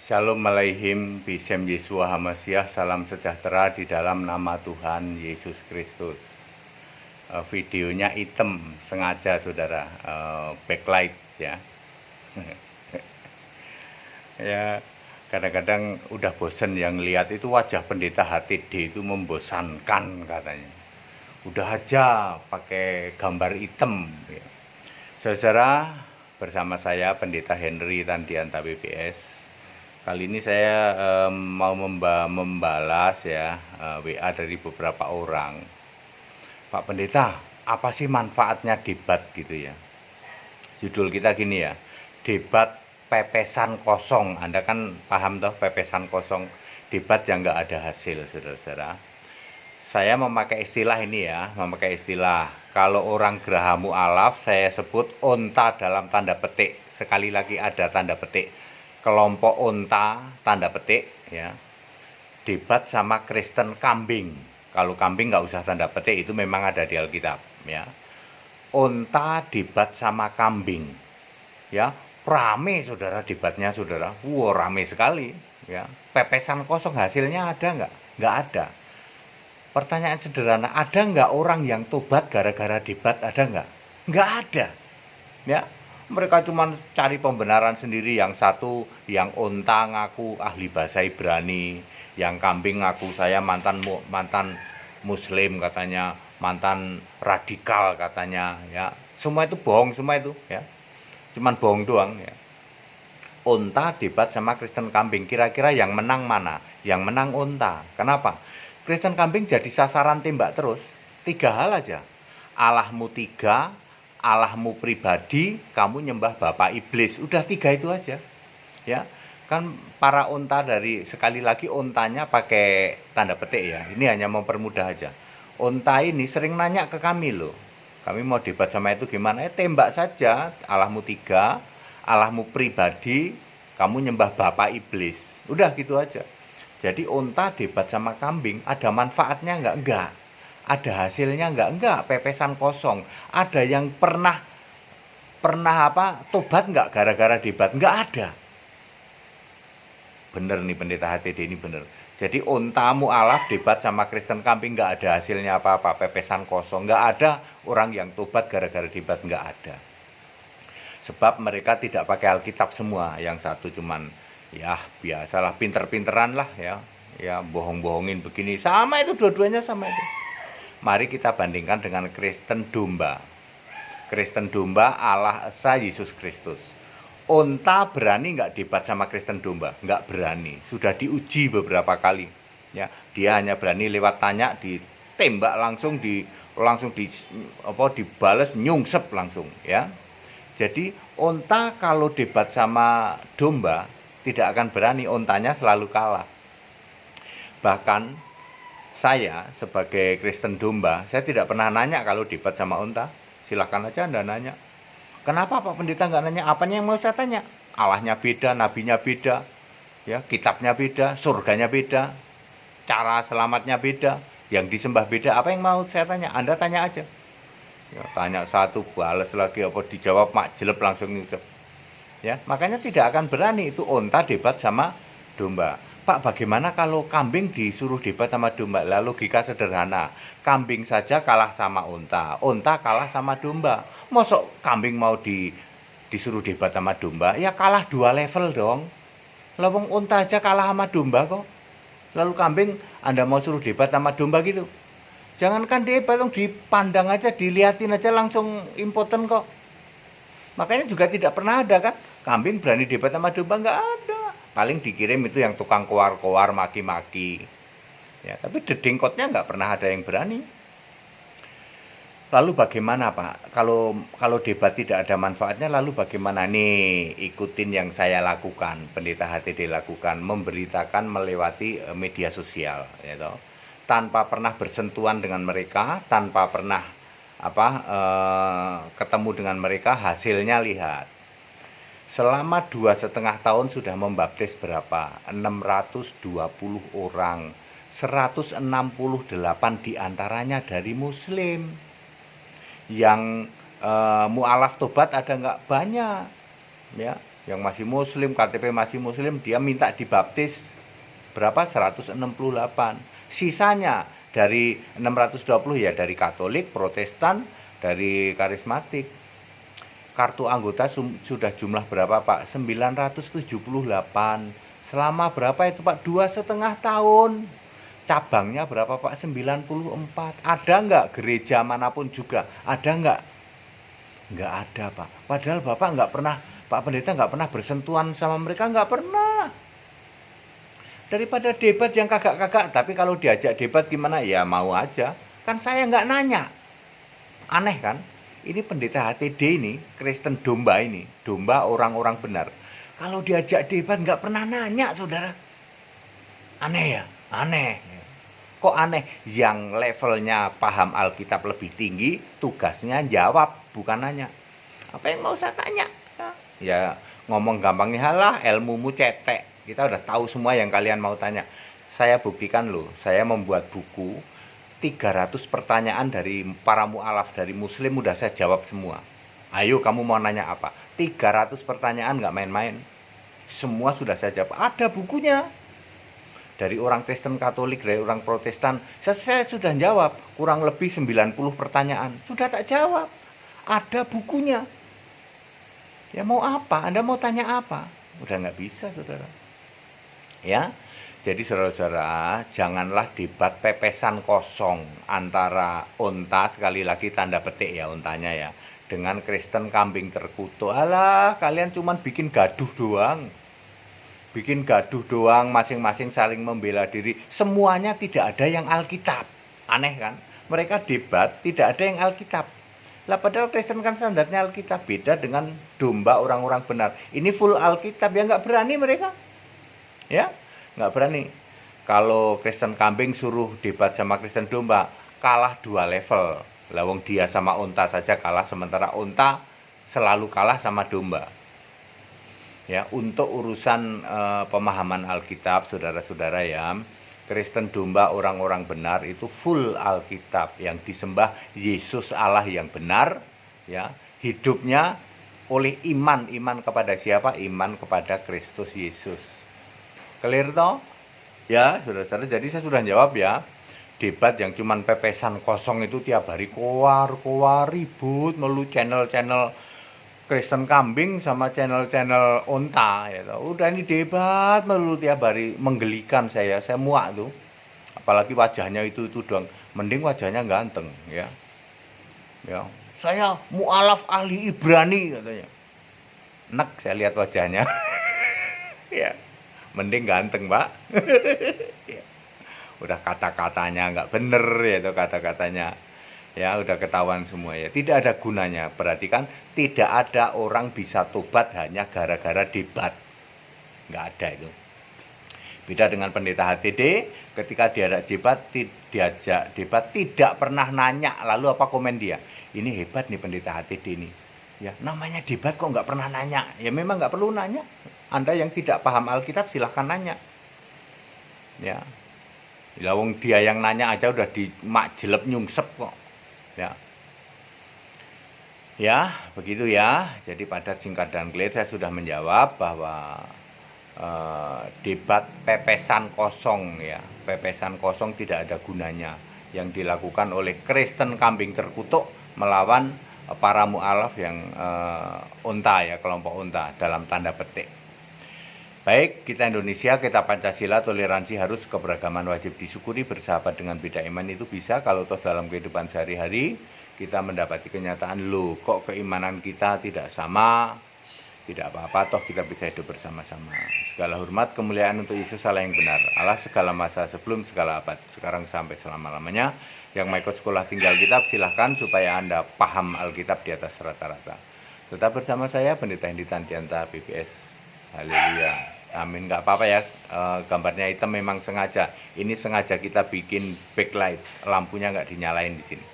Shalom Aleihim, Bisem Yesua Hamasiah, salam sejahtera di dalam nama Tuhan Yesus Kristus. Videonya hitam, sengaja saudara, backlight ya. Ya, kadang-kadang udah bosen yang lihat itu wajah pendeta HTD itu membosankan katanya. Udah aja pakai gambar hitam ya. Saudara, bersama saya Pendeta Henry Tandianta BPS. Kali ini saya mau membalas ya WA dari beberapa orang. Pak Pendeta, apa sih manfaatnya debat gitu ya? Judul kita gini ya, debat pepesan kosong. Anda kan paham toh pepesan kosong, debat yang nggak ada hasil, saudara-saudara. Saya memakai istilah ini ya, kalau orang Geraha Mu'alaf saya sebut onta dalam tanda petik. Sekali lagi ada tanda petik. Kelompok onta tanda petik ya, debat sama Kristen kambing. Kalau kambing nggak usah tanda petik, itu memang ada di Alkitab ya. Onta debat sama kambing ya, rame saudara debatnya saudara, rame sekali ya. Pepesan kosong, hasilnya ada nggak ada. Pertanyaan sederhana, ada nggak orang yang tobat gara-gara debat? Ada nggak ada ya. Mereka cuma cari pembenaran sendiri. Yang satu, yang onta ngaku ahli bahasa Ibrani, yang kambing ngaku saya mantan muslim katanya, mantan radikal katanya ya. Semua itu bohong semua itu ya. Cuman bohong doang ya. Onta debat sama Kristen kambing, kira-kira yang menang mana? Yang menang onta. Kenapa? Kristen kambing jadi sasaran tembak terus. 3 hal aja. Allahmu 3, Allahmu pribadi, kamu nyembah Bapak Iblis. Udah 3 itu aja. Ya. Kan para onta dari, sekali lagi ontanya pakai tanda petik ya. Ini hanya mempermudah aja. Onta ini sering nanya ke kami loh. Kami mau debat sama itu gimana? Tembak saja. Allahmu 3, Allahmu pribadi, kamu nyembah Bapak Iblis. Udah gitu aja. Jadi onta debat sama kambing, ada manfaatnya enggak? Ada hasilnya enggak? Pepesan kosong. Ada yang pernah tobat enggak gara-gara debat? Enggak ada. Bener nih Pendeta HTD ini bener. Jadi onta mu'alaf debat sama Kristen kambing enggak ada hasilnya apa-apa, pepesan kosong. Enggak ada orang yang tobat gara-gara debat, enggak ada. Sebab mereka tidak pakai Alkitab semua. Yang satu cuman ya biasalah, pinter-pinteran lah ya, bohong-bohongin begini. Sama itu, dua-duanya sama itu. Mari kita bandingkan dengan Kristen domba. Kristen domba Allah Esa Yesus Kristus. Onta berani nggak debat sama Kristen domba? Nggak berani. Sudah diuji beberapa kali. Ya, dia hanya berani lewat tanya, ditembak langsung dibales nyungsep langsung ya. Jadi onta kalau debat sama domba tidak akan berani, ontanya selalu kalah. Bahkan saya sebagai Kristen domba, saya tidak pernah nanya kalau debat sama onta. Silahkan aja Anda nanya. Kenapa Pak Pendeta nggak nanya? Apanya yang mau saya tanya? Allahnya beda, nabinya beda, ya, kitabnya beda, surganya beda, cara selamatnya beda, yang disembah beda. Apa yang mau saya tanya? Anda tanya aja. Ya, tanya satu, balas lagi, apa dijawab mak jelep langsung nyusep. Ya, makanya tidak akan berani itu onta debat sama domba. Pak, bagaimana kalau kambing disuruh debat sama domba? Lah, logika sederhana. Kambing saja kalah sama onta kalah sama domba. Mosok kambing mau disuruh debat sama domba? Ya kalah 2 level dong. Lah wong onta aja kalah sama domba kok. Lalu kambing Anda mau suruh debat sama domba gitu? Jangankan debat, dipandang aja, dilihatin aja langsung impoten kok. Makanya juga tidak pernah ada kan kambing berani debat sama domba, nggak ada. Paling dikirim itu yang tukang kowar-kowar, maki-maki ya, tapi dedengkotnya nggak pernah ada yang berani. Lalu bagaimana Pak kalau debat tidak ada manfaatnya? Lalu bagaimana? Nih, ikutin yang saya lakukan, Pendeta HTD lakukan, memberitakan melewati media sosial ya toh. Tanpa pernah bersentuhan dengan mereka, tanpa pernah ketemu dengan mereka, hasilnya lihat. Selama 2,5 tahun sudah membaptis berapa? 620 orang. 168 diantaranya dari muslim. Yang mu'alaf tobat ada nggak? Banyak ya. yang masih muslim, KTP masih muslim, dia minta dibaptis berapa? 168. Sisanya dari 620 ya dari Katolik, Protestan, dari karismatik. Kartu anggota sudah jumlah berapa Pak? 978. Selama berapa itu Pak? 2,5 tahun. Cabangnya berapa Pak? 94. Ada nggak gereja manapun juga? Ada nggak? Nggak ada Pak. Padahal Bapak nggak pernah, Pak Pendeta nggak pernah bersentuhan sama mereka, nggak pernah. Daripada debat yang kagak-kagak, tapi kalau diajak debat gimana? Ya mau aja. Kan saya nggak nanya. Aneh kan? Ini pendeta HTD ini, Kristen domba ini, domba orang-orang benar. Kalau diajak debat nggak pernah nanya, saudara. Aneh ya? Aneh. Kok aneh? Yang levelnya paham Alkitab lebih tinggi, tugasnya jawab, bukan nanya. Apa yang mau saya tanya? Ya ngomong gampangnya, halah ilmumu cetek. Kita udah tahu semua yang kalian mau tanya. Saya buktikan loh, saya membuat buku 300 pertanyaan dari para mu'alaf, dari muslim udah saya jawab semua. Ayo kamu mau nanya apa? 300 pertanyaan nggak main-main. Semua sudah saya jawab, ada bukunya. Dari orang Kristen Katolik, dari orang Protestan, saya sudah jawab kurang lebih 90 pertanyaan. Sudah tak jawab. Ada bukunya. Ya mau apa? Anda mau tanya apa? Udah nggak bisa, saudara. Ya, jadi saudara-saudara, janganlah debat pepesan kosong antara onta, sekali lagi tanda petik ya ontanya ya, dengan Kristen kambing terkutuk. Alah, kalian cuman bikin gaduh doang. Bikin gaduh doang, masing-masing saling membela diri. Semuanya tidak ada yang Alkitab. Aneh kan? Mereka debat, tidak ada yang Alkitab. Lah padahal Kristen kan standarnya Alkitab. Beda dengan domba orang-orang benar. Ini full Alkitab, ya nggak berani mereka. Ya, nggak berani. Kalau Kristen kambing suruh debat sama Kristen domba, kalah 2 level. Lawang dia sama onta saja kalah, sementara onta selalu kalah sama domba. Ya, untuk urusan pemahaman Alkitab, saudara-saudara ya, Kristen domba orang-orang benar itu full Alkitab, yang disembah Yesus Allah yang benar, ya, hidupnya oleh iman kepada siapa? Iman kepada Kristus Yesus. Clear toh? Ya, saudara-saudara, jadi saya sudah jawab ya. Debat yang cuman pepesan kosong itu tiap hari koar ribut melulu channel-channel Kristen kambing sama channel-channel onta ya. Udah ini debat melulu tiap hari, menggelikan saya muak tuh. Apalagi wajahnya itu doang. Mending wajahnya ganteng ya. Ya, saya mu'alaf ahli Ibrani katanya. Nek saya lihat wajahnya. Ya. Mending ganteng, Pak. Ya. Udah kata-katanya nggak bener ya itu kata-katanya. Ya udah ketahuan semua ya, tidak ada gunanya. Berarti kan tidak ada orang bisa tobat hanya gara-gara debat, nggak ada itu. Beda dengan pendeta HTD, ketika diajak debat tidak pernah nanya, lalu apa komen dia? Ini hebat nih pendeta HTD ini, ya namanya debat kok nggak pernah nanya. Ya memang nggak perlu nanya. Anda yang tidak paham Alkitab silahkan nanya, ya. Lawang dia yang nanya aja udah dimakjelep nyungsep kok. Ya, begitu ya. Jadi pada singkat dan clear saya sudah menjawab bahwa debat pepesan kosong ya, pepesan kosong tidak ada gunanya. Yang dilakukan oleh Kristen kambing terkutuk melawan para mu'alaf yang onta ya, kelompok onta dalam tanda petik. Baik, kita Indonesia, kita Pancasila, toleransi harus, keberagaman wajib disyukuri, bersahabat dengan beda iman itu bisa kalau toh dalam kehidupan sehari-hari kita mendapati kenyataan, loh kok keimanan kita tidak sama, tidak apa-apa, toh kita bisa hidup bersama-sama. Segala hormat, kemuliaan untuk Yesus Allah yang benar, Allah segala masa sebelum segala abad, sekarang sampai selama-lamanya. Yang mau ikut sekolah tinggal kitab silahkan supaya Anda paham Alkitab di atas rata-rata. Tetap bersama saya, Pendeta Hendy Tandianta, PPS. Haleluya, amin. Nggak apa-apa ya, gambarnya hitam memang sengaja. Ini sengaja kita bikin backlight, lampunya nggak dinyalain di sini.